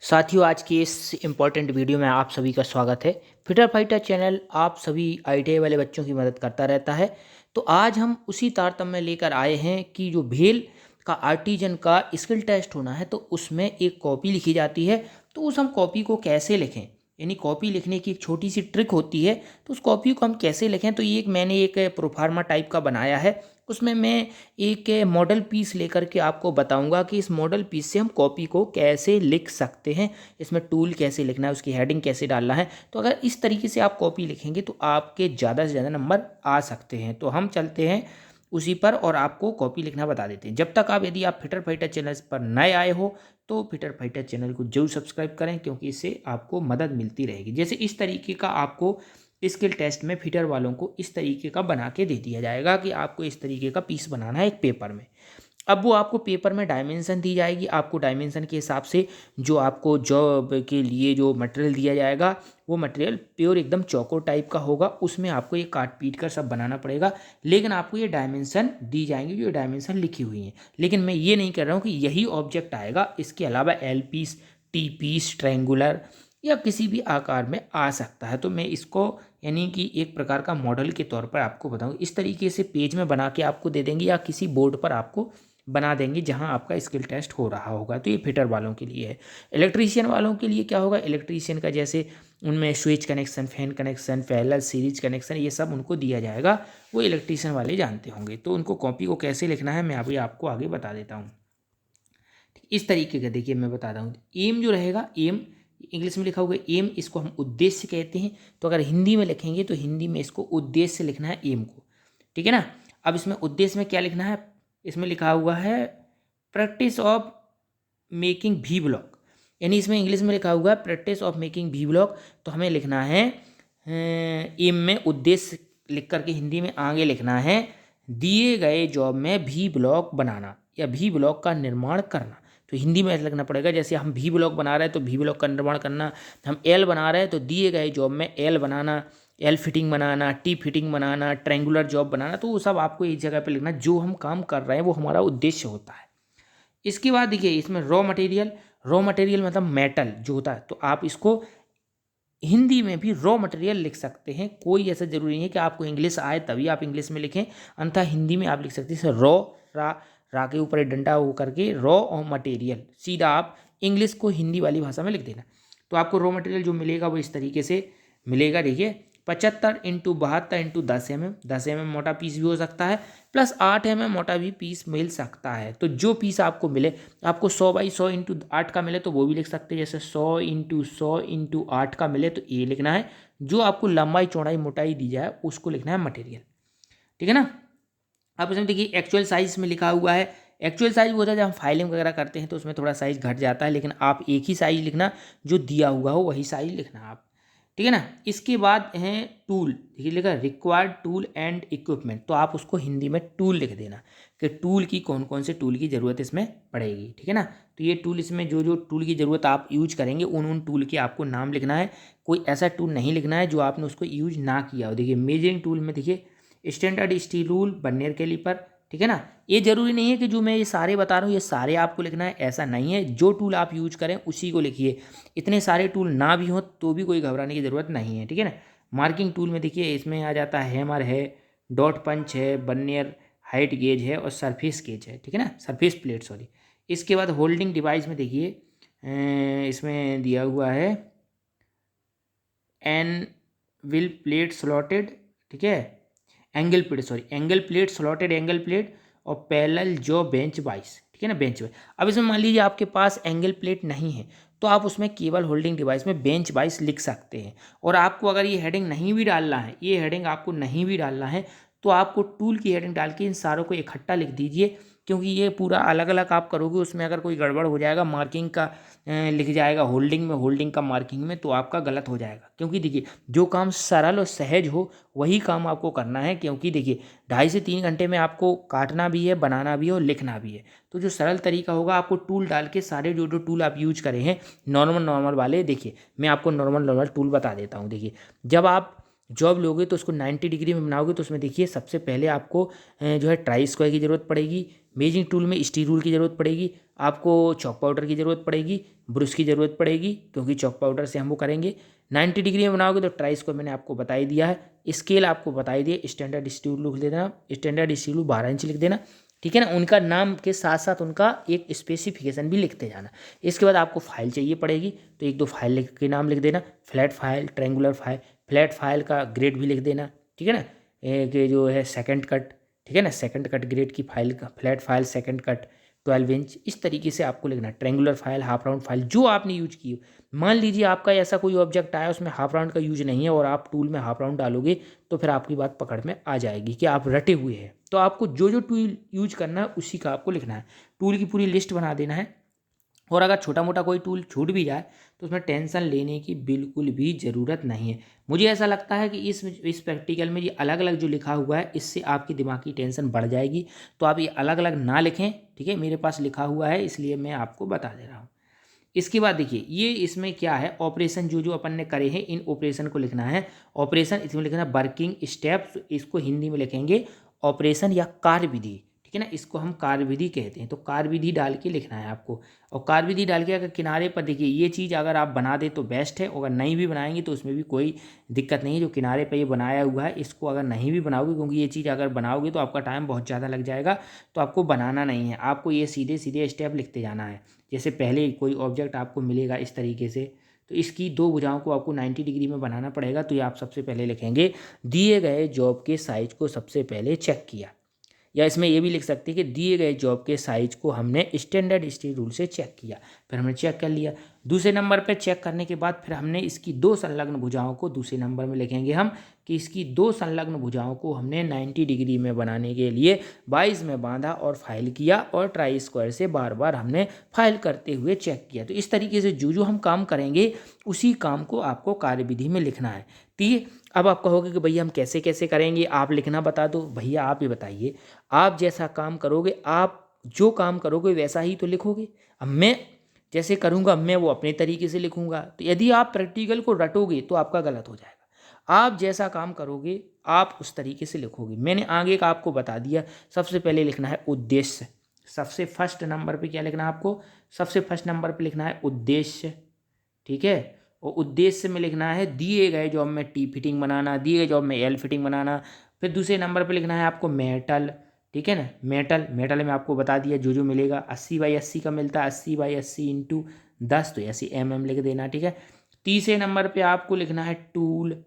साथियों, आज की इस इम्पोर्टेंट वीडियो में आप सभी का स्वागत है। फिटर फाइटर चैनल आप सभी आईटीआई वाले बच्चों की मदद करता रहता है। तो आज हम उसी तारतम्य लेकर आए हैं कि जो भेल का आर्टिजन का स्किल टेस्ट होना है, तो उसमें एक कॉपी लिखी जाती है। तो उस हम कॉपी को कैसे लिखें, यानी कॉपी लिखने की एक छोटी सी ट्रिक होती है। तो उस कॉपी को हम कैसे लिखें, तो ये मैंने एक प्रोफार्मा टाइप का बनाया है। उसमें मैं एक मॉडल पीस लेकर के आपको बताऊंगा कि इस मॉडल पीस से हम कॉपी को कैसे लिख सकते हैं, इसमें टूल कैसे लिखना है, उसकी हेडिंग कैसे डालना है। तो अगर इस तरीके से आप कॉपी लिखेंगे तो आपके ज़्यादा से ज़्यादा नंबर आ सकते हैं। तो हम चलते हैं उसी पर और आपको कॉपी लिखना बता देते हैं। जब तक यदि आप फिटर फाइटर चैनल पर नए आए हो तो फिटर फाइटर चैनल को जरूर सब्सक्राइब करें, क्योंकि इससे आपको मदद मिलती रहेगी। जैसे इस तरीके का आपको स्किल टेस्ट में फिटर वालों को इस तरीके का बना के दे दिया जाएगा कि आपको इस तरीके का पीस बनाना है एक पेपर में। अब वो आपको पेपर में डायमेंशन दी जाएगी, आपको डायमेंशन के हिसाब से जो आपको जॉब के लिए जो मटेरियल दिया जाएगा वो मटेरियल प्योर एकदम चौकोर टाइप का होगा। उसमें आपको ये काट पीट कर सब बनाना पड़ेगा, लेकिन आपको ये डायमेंशन दी जाएंगी जो डायमेंशन लिखी हुई हैं। लेकिन मैं ये नहीं कह रहा हूँ कि यही ऑब्जेक्ट आएगा, इसके अलावा L piece, T piece, triangular या किसी भी आकार में आ सकता है। तो मैं इसको यानी कि एक प्रकार का मॉडल के तौर पर आपको बताऊँ। इस तरीके से पेज में बना के आपको दे देंगे या किसी बोर्ड पर आपको बना देंगे जहां आपका स्किल टेस्ट हो रहा होगा। तो ये फिटर वालों के लिए है। इलेक्ट्रीशियन वालों के लिए क्या होगा, इलेक्ट्रीशियन का जैसे उनमें switch connection, fan connection, parallel series connection, ये सब उनको दिया जाएगा, वो इलेक्ट्रीशियन वाले जानते होंगे। तो उनको कॉपी को कैसे लिखना है मैं अभी आपको आगे बता देता हूँ। इस तरीके का देखिए मैं बताता हूँ। एम जो रहेगा, एम इंग्लिश में लिखा हुआ एम, इसको हम उद्देश्य कहते हैं। तो अगर हिंदी में लिखेंगे तो हिंदी में इसको उद्देश्य लिखना है, एम को। ठीक है ना। अब इसमें उद्देश्य में क्या लिखना है, इसमें लिखा हुआ है practice of making V blog, यानी इसमें इंग्लिश में लिखा हुआ है practice of making V blog. तो हमें लिखना है एम में उद्देश्य लिख करके हिंदी में आगे लिखना है दिए गए जॉब में वी ब्लॉग बनाना या वी ब्लॉग का निर्माण करना। तो हिंदी में ऐसा लिखना पड़ेगा, जैसे हम वी ब्लॉग बना रहे हैं तो वी ब्लॉग का निर्माण करना, हम एल बना रहे हैं तो दिए गए जॉब में एल बनाना, एल फिटिंग बनाना, टी फिटिंग बनाना, ट्रायंगुलर जॉब बनाना। तो वो सब आपको एक जगह पे लिखना, जो हम काम कर रहे हैं वो हमारा उद्देश्य होता है। इसके बाद देखिए इसमें रॉ मटेरियल मतलब मेटल जो होता है, तो आप इसको हिंदी में भी रॉ मटेरियल लिख सकते हैं। कोई ऐसा जरूरी नहीं है कि आपको इंग्लिश आए तभी आप इंग्लिश में लिखें, अन्यथा हिंदी में आप लिख सकते हैं रॉ, रा रा के ऊपर एक डंडा हो करके रॉ और मटेरियल, सीधा आप इंग्लिश को हिंदी वाली भाषा में लिख देना। तो आपको रॉ मटेरियल जो मिलेगा वो इस तरीके से मिलेगा। देखिए 75x72x10 mm, 10 mm मोटा पीस भी हो सकता है, प्लस 8 mm मोटा भी पीस मिल सकता है। तो जो पीस आपको मिले, आपको 100x100x8 का मिले तो वो भी लिख सकते हैं। जैसे 100x100x8 का मिले तो ये लिखना है। जो आपको लंबाई चौड़ाई मोटाई दी जाए उसको लिखना है मटेरियल। ठीक है ना। अब इसमें देखिए एक्चुअल साइज में लिखा हुआ है। एक्चुअल साइज वो होता है जब हम फाइलिंग वगैरह करते हैं तो उसमें थोड़ा साइज घट जाता है, लेकिन आप एक ही साइज लिखना, जो दिया हुआ हो वही साइज लिखना आप। ठीक है ना। इसके बाद है टूल, देखिए लिखा रिक्वायर्ड टूल एंड इक्विपमेंट, तो आप उसको हिंदी में टूल लिख देना कि टूल की कौन कौन से टूल की ज़रूरत इसमें पड़ेगी। ठीक है ना। तो ये टूल, इसमें जो जो टूल की ज़रूरत आप यूज करेंगे उन टूल के आपको नाम लिखना है। कोई ऐसा टूल नहीं लिखना है जो आपने उसको यूज ना किया हो। देखिए मेजरिंग टूल में देखिए standard steel rule, vernier caliper. ठीक है ना। ये जरूरी नहीं है कि जो मैं ये सारे बता रहा हूँ ये सारे आपको लिखना है, ऐसा नहीं है। जो टूल आप यूज करें उसी को लिखिए। इतने सारे टूल ना भी हों तो भी कोई घबराने की ज़रूरत नहीं है। ठीक है ना। मार्किंग टूल में देखिए इसमें आ जाता है हैमर है, डॉट पंच है, बर्नियर हाइट गेज है और सरफेस गेज है। ठीक है ना, सरफेस प्लेट सॉरी। इसके बाद होल्डिंग डिवाइस में देखिए इसमें दिया हुआ है एन विल प्लेट स्लॉटेड, ठीक है, angle plate slotted angle plate और पैरेलल जो बेंच वाइस। ठीक है ना, बेंच वाइस। अब इसमें मान लीजिए आपके पास एंगल प्लेट नहीं है तो आप उसमें केवल होल्डिंग डिवाइस में बेंच वाइस लिख सकते हैं। और आपको अगर ये हेडिंग नहीं भी डालना है, ये हेडिंग आपको नहीं भी डालना है तो आपको टूल की हेडिंग डाल के इन सारों को इकट्ठा लिख दीजिए, क्योंकि ये पूरा अलग अलग आप करोगे, उसमें अगर कोई गड़बड़ हो जाएगा, मार्किंग का लिख जाएगा होल्डिंग में, होल्डिंग का मार्किंग में, तो आपका गलत हो जाएगा। क्योंकि देखिए जो काम सरल और सहज हो वही काम आपको करना है। क्योंकि देखिए 2.5 से 3 घंटे में आपको काटना भी है, बनाना भी है और लिखना भी है। तो जो सरल तरीका होगा, आपको टूल डाल के सारे जो जो टूल आप यूज करें हैं नॉर्मल वाले, देखिए मैं आपको नॉर्मल टूल बता देता हूँ। देखिए जब आप जॉब लोगे तो उसको 90 डिग्री में बनाओगे तो उसमें देखिए सबसे पहले आपको जो है ट्राई स्क्वायर की ज़रूरत पड़ेगी, मेजिंग टूल में स्टील रूल की ज़रूरत पड़ेगी, आपको चॉक पाउडर की ज़रूरत पड़ेगी, ब्रश की ज़रूरत पड़ेगी क्योंकि चॉक पाउडर से हम वो करेंगे। 90 डिग्री में बनाओगे तो ट्राई स्क्वायर मैंने आपको बता ही दिया है, स्केल आपको बता ही दिया, स्टैंडर्ड स्टील रूल लिख देना, स्टैंडर्ड स्टील रूल 12 इंच लिख देना, ठीक है ना। उनका नाम के साथ साथ उनका एक स्पेसिफिकेशन भी लिखते जाना। इसके बाद आपको फाइल चाहिए पड़ेगी, तो एक दो फाइल के नाम लिख देना, flat file, triangular file, flat file का ग्रेड भी लिख देना, ठीक है ना। कि जो है सेकंड कट, ठीक है ना, सेकंड कट ग्रेड की फाइल का flat file second cut 12 inch, इस तरीके से आपको लिखना। Triangular file, half round file जो आपने यूज की हो, मान लीजिए आपका ऐसा कोई ऑब्जेक्ट आया उसमें हाफ राउंड का यूज नहीं है और आप टूल में हाफ राउंड डालोगे तो फिर आपकी बात पकड़ में आ जाएगी कि आप रटे हुए हैं। तो आपको जो जो टूल यूज करना है उसी का आपको लिखना है, टूल की पूरी लिस्ट बना देना है। और अगर छोटा मोटा कोई टूल छूट भी जाए तो उसमें टेंशन लेने की बिल्कुल भी ज़रूरत नहीं है। मुझे ऐसा लगता है कि इस प्रैक्टिकल में ये अलग अलग जो लिखा हुआ है इससे आपकी दिमाग की टेंशन बढ़ जाएगी, तो आप ये अलग अलग ना लिखें, ठीक है। मेरे पास लिखा हुआ है इसलिए मैं आपको बता दे रहा हूँ। इसके बाद देखिए ये इसमें क्या है, ऑपरेशन जो जो अपन ने करे हैं इन ऑपरेशन को लिखना है। ऑपरेशन इसमें लिखना है वर्किंग स्टेप्स, इसको हिंदी में लिखेंगे ऑपरेशन या कार्यविधि, ठीक है ना, इसको हम कार्यविधि कहते हैं। तो कार्यविधि डाल के लिखना है आपको, और कार्यविधि डाल के अगर किनारे पर देखिए ये चीज़ अगर आप बना दे तो बेस्ट है, अगर नहीं भी बनाएंगे तो उसमें भी कोई दिक्कत नहीं है। जो किनारे पर ये बनाया हुआ है इसको अगर नहीं भी बनाओगे, क्योंकि ये चीज़ अगर बनाओगे तो आपका टाइम बहुत ज़्यादा लग जाएगा, तो आपको बनाना नहीं है, आपको ये सीधे सीधे स्टेप लिखते जाना है। जैसे पहले कोई ऑब्जेक्ट आपको मिलेगा इस तरीके से, तो इसकी दो भुजाओं को आपको 90 डिग्री में बनाना पड़ेगा। तो ये आप सबसे पहले लिखेंगे, दिए गए जॉब के साइज को सबसे पहले चेक किया, या इसमें ये भी लिख सकते हैं कि दिए गए जॉब के साइज को हमने स्टैंडर्ड स्टील रूल से चेक किया, फिर हमने चेक कर लिया। दूसरे नंबर पे चेक करने के बाद फिर हमने इसकी दो संलग्न भुजाओं को दूसरे नंबर में लिखेंगे हम, कि इसकी दो संलग्न भुजाओं को हमने 90 डिग्री में बनाने के लिए 22 में बांधा और फाइल किया, और ट्राई स्क्वायर से बार बार हमने फाइल करते हुए चेक किया। तो इस तरीके से जो जो हम काम करेंगे उसी काम को आपको कार्यविधि में लिखना है। ठीक है, अब आप कहोगे कि भैया हम कैसे कैसे करेंगे, आप लिखना बता दो। भैया आप ही बताइए, आप जैसा काम करोगे, आप जो काम करोगे वैसा ही तो लिखोगे। अब मैं जैसे करूँगा मैं वो अपने तरीके से लिखूँगा, तो यदि आप प्रैक्टिकल को रटोगे तो आपका गलत हो जाएगा। आप जैसा काम करोगे आप उस तरीके से लिखोगे। मैंने आगे का आपको बता दिया। सबसे पहले लिखना है उद्देश्य, सबसे फर्स्ट नंबर पे क्या लिखना है आपको, सबसे फर्स्ट नंबर पे लिखना है उद्देश्य, ठीक है। और उद्देश्य में लिखना है दिए गए जॉब में टी फिटिंग बनाना, दिए गए जॉब में एल फिटिंग बनाना। फिर दूसरे नंबर पे लिखना है आपको मेटल, ठीक है ना, मेटल, मेटल में आपको बता दिया जो जो मिलेगा 80/80 का मिलता है, 80/80 इंटू 10, तो ऐसे mm लिख देना, ठीक है। तीसरे नंबर पे आपको लिखना है टूल,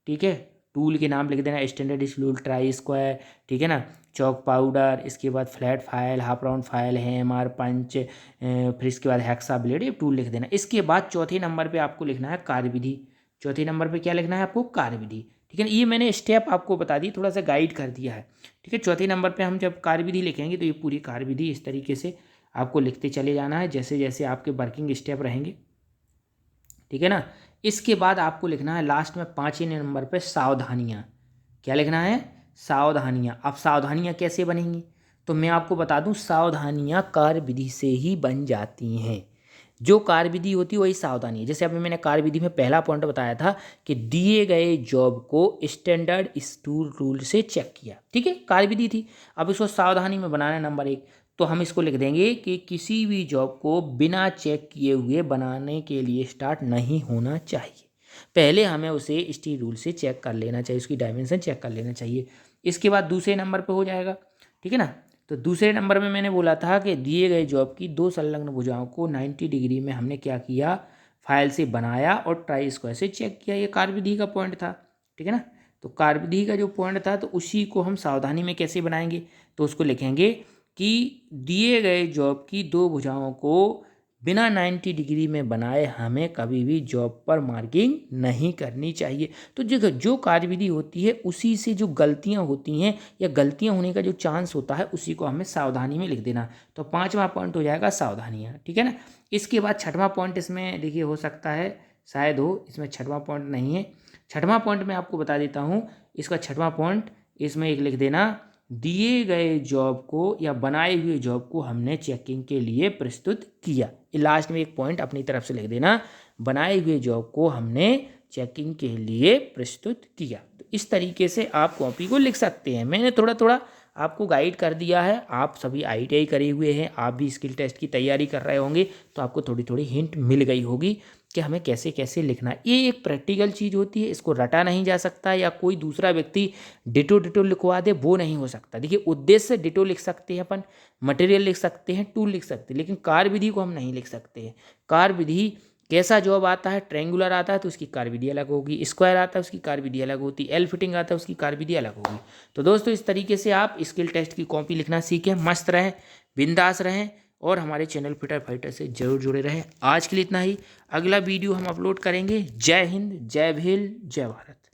ठीक है, टूल के नाम लिख देना, स्टैंडर्ड स्टूल, ट्राई स्क्वायर, ठीक है ना, चौक पाउडर, इसके बाद flat file, half round file, hammer, punch, फिर इसके बाद हेक्सा ब्लेड, ये टूल लिख देना। इसके बाद चौथे नंबर पे आपको लिखना है कार्यविधि। चौथे नंबर पे क्या लिखना है आपको, कार्यविधि, ठीक है ना। ये मैंने स्टेप आपको बता दी, थोड़ा सा गाइड कर दिया है, ठीक है। चौथे नंबर पे हम जब कार्यविधि लिखेंगे तो ये पूरी कार्यविधि इस तरीके से आपको लिखते चले जाना है, जैसे जैसे आपके वर्किंग स्टेप रहेंगे, ठीक है ना। इसके बाद आपको लिखना है लास्ट में 5वें नंबर पे सावधानियाँ। क्या लिखना है, सावधानियाँ। अब सावधानियाँ कैसे बनेंगी, तो मैं आपको बता दूं, सावधानियाँ कार्यविधि से ही बन जाती हैं। जो कार्यविधि होती है वही सावधानी है। जैसे अभी मैंने कार्यविधि में पहला पॉइंट बताया था कि दिए गए जॉब को स्टैंडर्ड स्टूल रूल से चेक किया, ठीक है, कार्यविधि थी। अब इसको सावधानी में बनाना है नंबर 1, तो हम इसको लिख देंगे कि किसी भी जॉब को बिना चेक किए हुए बनाने के लिए स्टार्ट नहीं होना चाहिए। पहले हमें उसे स्टील रूल से चेक कर लेना चाहिए, उसकी डायमेंशन चेक कर लेना चाहिए। इसके बाद दूसरे नंबर पे हो जाएगा, ठीक है ना। तो दूसरे नंबर में मैंने बोला था कि दिए गए जॉब की दो संलग्न भुजाओं को 90 डिग्री में हमने क्या किया, फाइल से बनाया और ट्राई स्क्वायर से चेक किया। ये कार्यविधि का पॉइंट था, ठीक है ना। तो कार्यविधि का जो पॉइंट था तो उसी को हम सावधानी में कैसे बनाएंगे, तो उसको लिखेंगे कि दिए गए जॉब की दो भुजाओं को बिना 90 डिग्री में बनाए हमें कभी भी जॉब पर मार्किंग नहीं करनी चाहिए। तो जो कार्यविधि होती है उसी से जो गलतियां होती हैं या गलतियां होने का जो चांस होता है उसी को हमें सावधानी में लिख देना। तो 5वां पॉइंट हो जाएगा सावधानियाँ, ठीक है ना। इसके बाद 6वां पॉइंट इसमें देखिए हो सकता है शायद हो, इसमें 6वां पॉइंट नहीं है। 6वां पॉइंट मैं आपको बता देता हूँ, इसका 6वां पॉइंट इसमें एक लिख देना, दिए गए जॉब को या बनाए हुए जॉब को हमने चेकिंग के लिए प्रस्तुत किया। लास्ट में एक पॉइंट अपनी तरफ से लिख देना, बनाए हुए जॉब को हमने चेकिंग के लिए प्रस्तुत किया। तो इस तरीके से आप कॉपी को लिख सकते हैं। मैंने थोड़ा थोड़ा आपको गाइड कर दिया है। आप सभी ITI करे हुए हैं, आप भी स्किल टेस्ट की तैयारी कर रहे होंगे, तो आपको थोड़ी थोड़ी हिंट मिल गई होगी कि हमें कैसे कैसे लिखना है। ये एक प्रैक्टिकल चीज़ होती है, इसको रटा नहीं जा सकता, या कोई दूसरा व्यक्ति डिटो डिटो लिखवा दे वो नहीं हो सकता। देखिए, उद्देश्य डिटो लिख सकते हैं अपन, मटेरियल लिख सकते हैं, टूल लिख सकते हैं, लेकिन कार्य विधि को हम नहीं लिख सकते हैं। कार्य विधि कैसा जॉब आता है, ट्रायंगुलर आता है तो उसकी कार्य विधि अलग होगी, स्क्वायर आता है उसकी कार्य विधि अलग होती है, एल फिटिंग आता है उसकी कार्य विधि अलग होगी। तो दोस्तों, इस तरीके से आप स्किल टेस्ट की कॉपी लिखना सीखें, मस्त रहें, बिंदास रहें, और हमारे चैनल फिटर फाइटर से जरूर जुड़े रहें। आज के लिए इतना ही, अगला वीडियो हम अपलोड करेंगे। जय हिंद, जय भील, जय भारत।